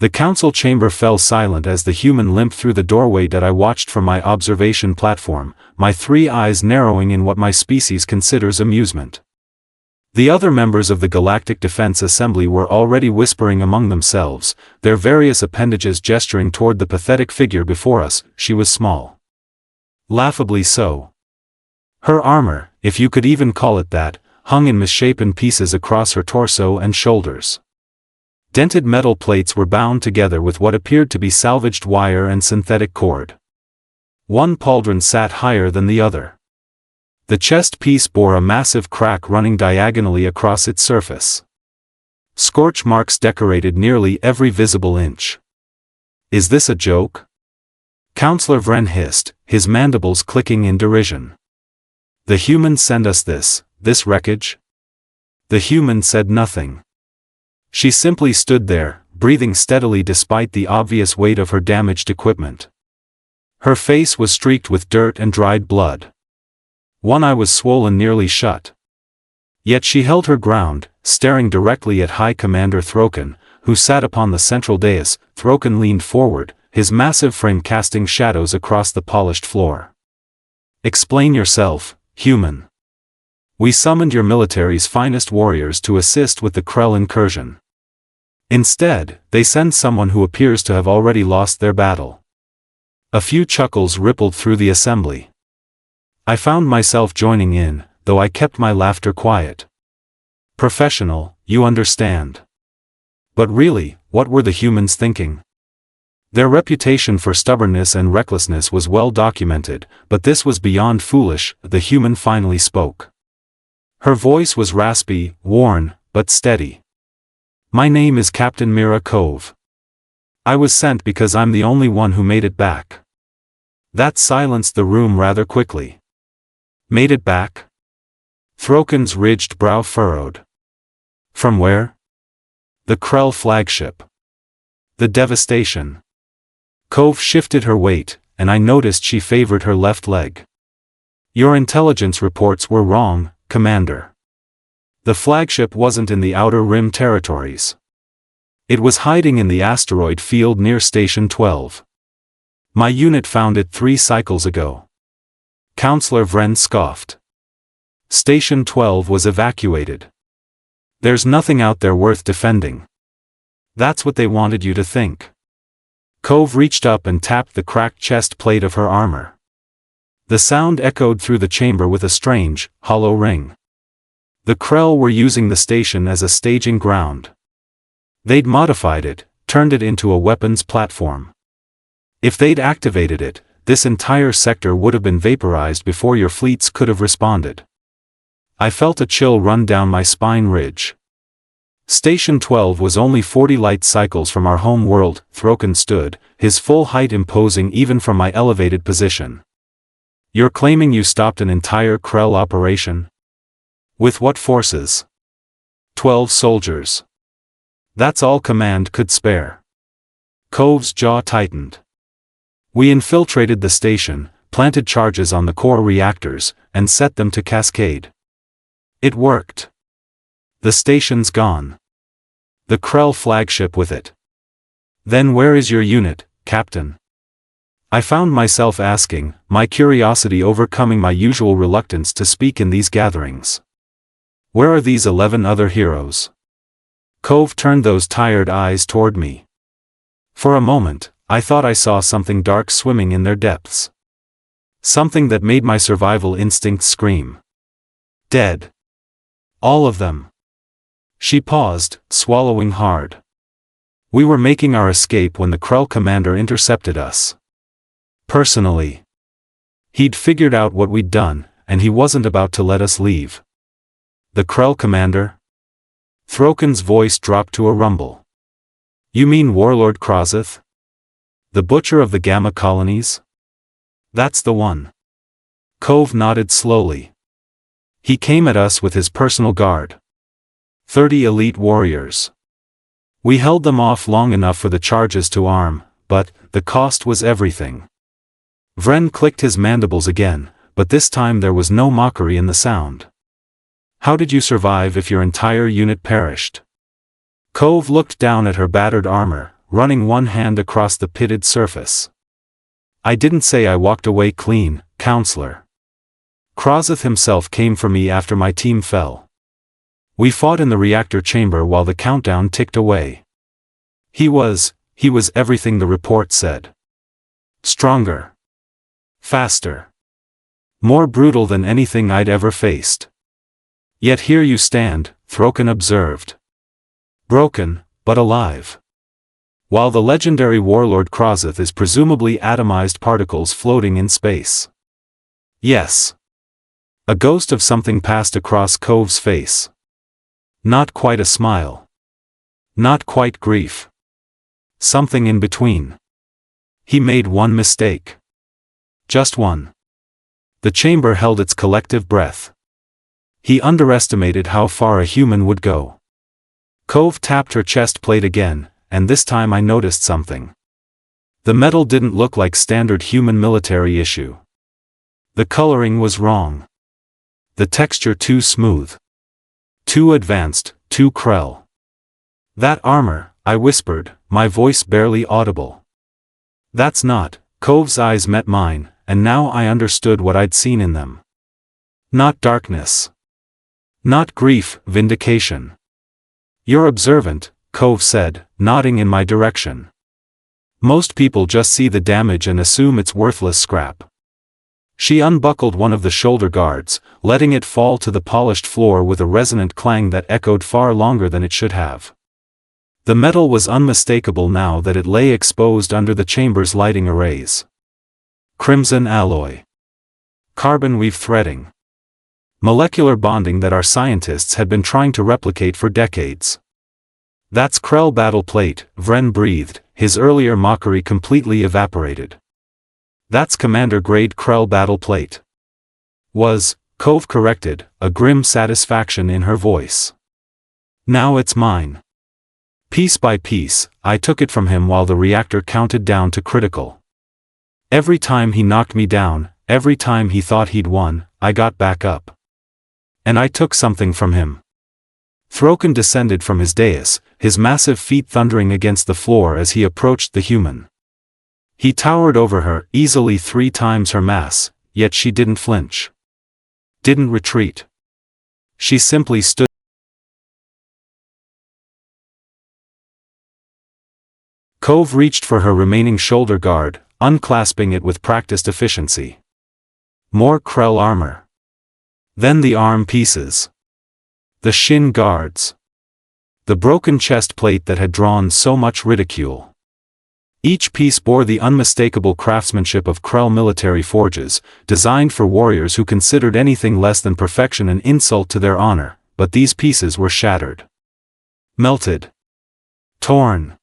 The council chamber fell silent as the human limped through the doorway that I watched from my observation platform, my 3 eyes narrowing in what my species considers amusement. The other members of the Galactic Defense Assembly were already whispering among themselves, their various appendages gesturing toward the pathetic figure before us. She was small. Laughably so. Her armor, if you could even call it that, hung in misshapen pieces across her torso and shoulders. Dented metal plates were bound together with what appeared to be salvaged wire and synthetic cord. One pauldron sat higher than the other. The chest piece bore a massive crack running diagonally across its surface. Scorch marks decorated nearly every visible inch. Is this a joke? Counselor Vren hissed, his mandibles clicking in derision. The humans send us this wreckage? The human said nothing. She simply stood there, breathing steadily despite the obvious weight of her damaged equipment. Her face was streaked with dirt and dried blood. One eye was swollen nearly shut. Yet she held her ground, staring directly at High Commander Throken, who sat upon the central dais. Throken leaned forward, his massive frame casting shadows across the polished floor. Explain yourself, human. We summoned your military's finest warriors to assist with the Krell incursion. Instead, they send someone who appears to have already lost their battle. A few chuckles rippled through the assembly. I found myself joining in, though I kept my laughter quiet. Professional, you understand. But really, what were the humans thinking? Their reputation for stubbornness and recklessness was well documented, but this was beyond foolish. The human finally spoke. Her voice was raspy, worn, but steady. My name is Captain Mira Kove. I was sent because I'm the only one who made it back. That silenced the room rather quickly. Made it back? Throken's ridged brow furrowed. From where? The Krell flagship. The devastation. Kove shifted her weight, and I noticed she favored her left leg. Your intelligence reports were wrong, Commander. The flagship wasn't in the Outer Rim territories. It was hiding in the asteroid field near Station 12. My unit found it 3 cycles ago. Counselor Vren scoffed. Station 12 was evacuated. There's nothing out there worth defending. That's what they wanted you to think. Kove reached up and tapped the cracked chest plate of her armor. The sound echoed through the chamber with a strange, hollow ring. The Krell were using the station as a staging ground. They'd modified it, turned it into a weapons platform. If they'd activated it, this entire sector would have been vaporized before your fleets could have responded. I felt a chill run down my spine ridge. Station 12 was only 40 light cycles from our home world. Throken stood, his full height imposing even from my elevated position. You're claiming you stopped an entire Krell operation? With what forces? 12 soldiers. That's all command could spare. Kove's jaw tightened. We infiltrated the station, planted charges on the core reactors, and set them to cascade. It worked. The station's gone. The Krell flagship with it. Then where is your unit, Captain? I found myself asking, my curiosity overcoming my usual reluctance to speak in these gatherings. Where are these 11 other heroes? Kove turned those tired eyes toward me. For a moment, I thought I saw something dark swimming in their depths. Something that made my survival instinct scream. Dead. All of them. She paused, swallowing hard. We were making our escape when the Krell commander intercepted us. Personally. He'd figured out what we'd done, and he wasn't about to let us leave. The Krell commander? Throken's voice dropped to a rumble. You mean Warlord Krozeth? The butcher of the Gamma colonies? That's the one. Kove nodded slowly. He came at us with his personal guard. 30 elite warriors. We held them off long enough for the charges to arm, but the cost was everything. Vren clicked his mandibles again, but this time there was no mockery in the sound. How did you survive if your entire unit perished? Kove looked down at her battered armor, running one hand across the pitted surface. I didn't say I walked away clean, counselor. Krozeth himself came for me after my team fell. We fought in the reactor chamber while the countdown ticked away. He was everything the report said. Stronger. Faster. More brutal than anything I'd ever faced. Yet here you stand, Throken observed. Broken, but alive. While the legendary warlord Krozeth is presumably atomized particles floating in space. Yes. A ghost of something passed across Kove's face. Not quite a smile. Not quite grief. Something in between. He made one mistake. Just one. The chamber held its collective breath. He underestimated how far a human would go. Kove tapped her chest plate again, and this time I noticed something. The metal didn't look like standard human military issue. The coloring was wrong. The texture too smooth. Too advanced, too Krell. That armor, I whispered, my voice barely audible. That's not. Kove's eyes met mine, and now I understood what I'd seen in them. Not darkness. Not grief, vindication. You're observant, Kove said, nodding in my direction. Most people just see the damage and assume it's worthless scrap. She unbuckled one of the shoulder guards, letting it fall to the polished floor with a resonant clang that echoed far longer than it should have. The metal was unmistakable now that it lay exposed under the chamber's lighting arrays. Crimson alloy. Carbon weave threading. Molecular bonding that our scientists had been trying to replicate for decades. That's Krell battle plate, Vren breathed, his earlier mockery completely evaporated. That's commander-grade Krell battle plate. Kove corrected, a grim satisfaction in her voice. Now it's mine. Piece by piece, I took it from him while the reactor counted down to critical. Every time he knocked me down, every time he thought he'd won, I got back up. And I took something from him. Throken descended from his dais, his massive feet thundering against the floor as he approached the human. He towered over her, easily 3 times her mass, yet she didn't flinch. Didn't retreat. She simply stood. Kove reached for her remaining shoulder guard, unclasping it with practiced efficiency. More Krell armor. Then the arm pieces. The shin guards. The broken chest plate that had drawn so much ridicule. Each piece bore the unmistakable craftsmanship of Krell military forges, designed for warriors who considered anything less than perfection an insult to their honor, but these pieces were shattered. Melted. Torn.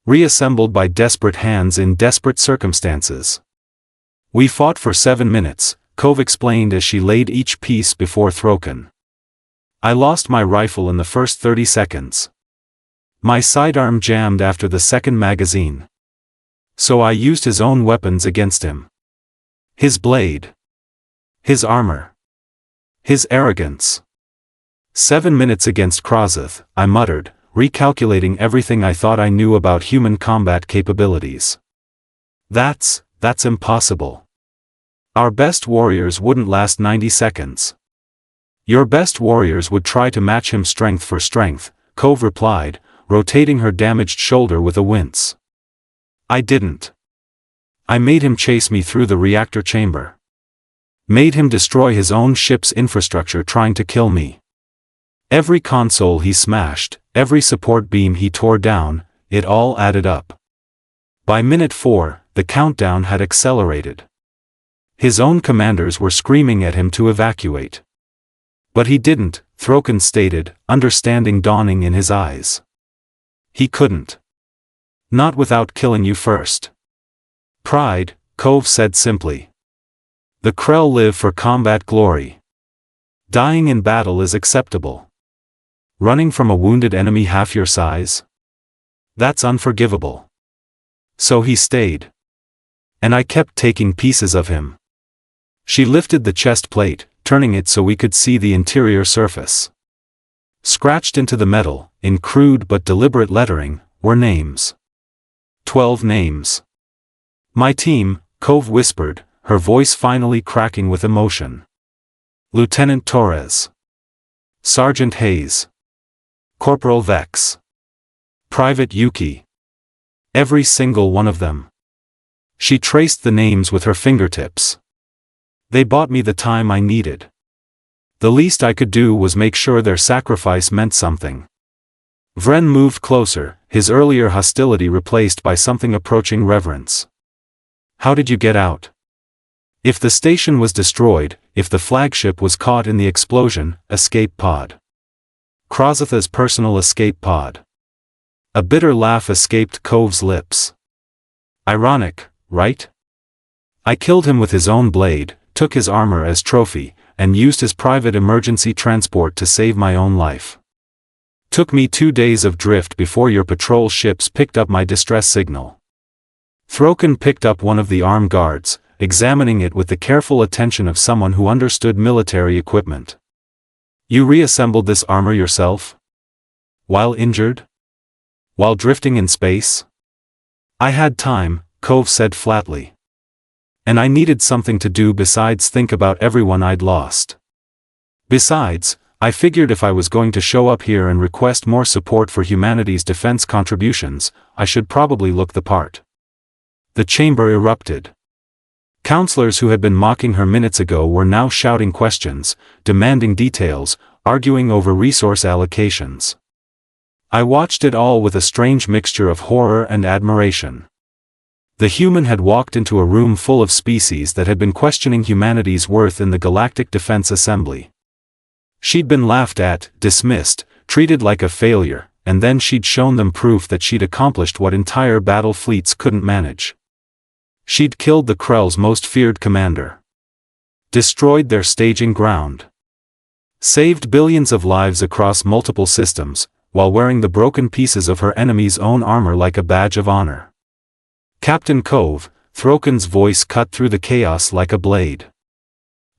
Reassembled by desperate hands in desperate circumstances. We fought for 7 minutes, Kove explained as she laid each piece before Throken. I lost my rifle in the first 30 seconds. My sidearm jammed after the second magazine. So I used his own weapons against him. His blade. His armor. His arrogance. 7 minutes against Krozeth, I muttered, recalculating everything I thought I knew about human combat capabilities. That's impossible. Our best warriors wouldn't last 90 seconds. Your best warriors would try to match him strength for strength, Kove replied, rotating her damaged shoulder with a wince. I didn't. I made him chase me through the reactor chamber. Made him destroy his own ship's infrastructure trying to kill me. Every console he smashed, every support beam he tore down, it all added up. By minute 4, the countdown had accelerated. His own commanders were screaming at him to evacuate. But he didn't, Throken stated, understanding dawning in his eyes. He couldn't. Not without killing you first. Pride, Kove said simply. The Krell live for combat glory. Dying in battle is acceptable. Running from a wounded enemy half your size? That's unforgivable. So he stayed. And I kept taking pieces of him. She lifted the chest plate, turning it so we could see the interior surface. Scratched into the metal, in crude but deliberate lettering, were names. 12 names. My team, Kove whispered, her voice finally cracking with emotion. Lieutenant Torres. Sergeant Hayes. Corporal Vex. Private Yuki. Every single one of them. She traced the names with her fingertips. They bought me the time I needed. The least I could do was make sure their sacrifice meant something. Vren moved closer, his earlier hostility replaced by something approaching reverence. How did you get out? If the station was destroyed, if the flagship was caught in the explosion, escape pod. Krozatha's personal escape pod. A bitter laugh escaped Kove's lips. Ironic, right? I killed him with his own blade, took his armor as trophy, and used his private emergency transport to save my own life. Took me 2 days of drift before your patrol ships picked up my distress signal. Throken picked up one of the armed guards, examining it with the careful attention of someone who understood military equipment. You reassembled this armor yourself? While injured? While drifting in space? I had time, Kove said flatly. And I needed something to do besides think about everyone I'd lost. Besides, I figured if I was going to show up here and request more support for humanity's defense contributions, I should probably look the part. The chamber erupted. Counselors who had been mocking her minutes ago were now shouting questions, demanding details, arguing over resource allocations. I watched it all with a strange mixture of horror and admiration. The human had walked into a room full of species that had been questioning humanity's worth in the Galactic Defense Assembly. She'd been laughed at, dismissed, treated like a failure, and then she'd shown them proof that she'd accomplished what entire battle fleets couldn't manage. She'd killed the Krell's most feared commander. Destroyed their staging ground. Saved billions of lives across multiple systems, while wearing the broken pieces of her enemy's own armor like a badge of honor. Captain Kove, Throken's voice cut through the chaos like a blade.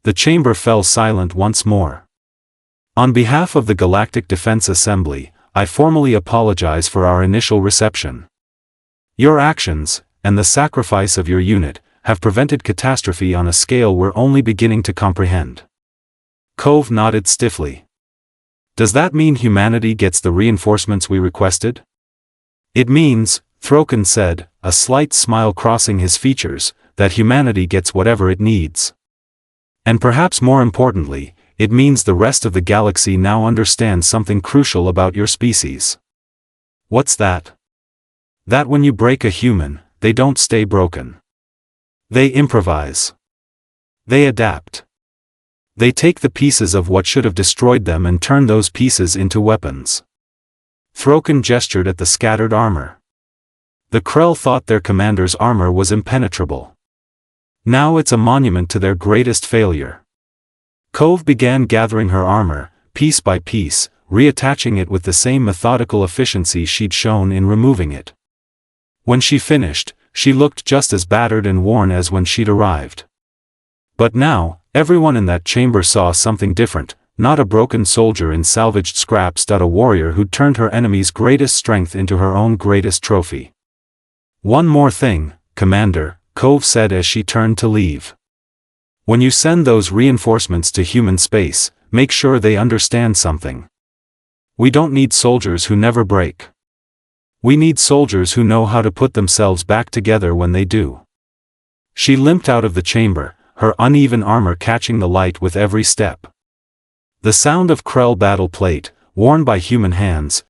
The chamber fell silent once more. On behalf of the Galactic Defense Assembly, I formally apologize for our initial reception. Your actions, and the sacrifice of your unit, have prevented catastrophe on a scale we're only beginning to comprehend. Kove nodded stiffly. Does that mean humanity gets the reinforcements we requested? It means, Throken said, a slight smile crossing his features, that humanity gets whatever it needs. And perhaps more importantly, it means the rest of the galaxy now understands something crucial about your species. What's that? That when you break a human, they don't stay broken. They improvise. They adapt. They take the pieces of what should have destroyed them and turn those pieces into weapons. Throken gestured at the scattered armor. The Krell thought their commander's armor was impenetrable. Now it's a monument to their greatest failure. Kove began gathering her armor, piece by piece, reattaching it with the same methodical efficiency she'd shown in removing it. When she finished, she looked just as battered and worn as when she'd arrived. But now, everyone in that chamber saw something different, not a broken soldier in salvaged scraps but a warrior who'd turned her enemy's greatest strength into her own greatest trophy. One more thing, Commander, Kove said as she turned to leave. When you send those reinforcements to human space, make sure they understand something. We don't need soldiers who never break. We need soldiers who know how to put themselves back together when they do. She limped out of the chamber, her uneven armor catching the light with every step. The sound of Krell battle plate, worn by human hands,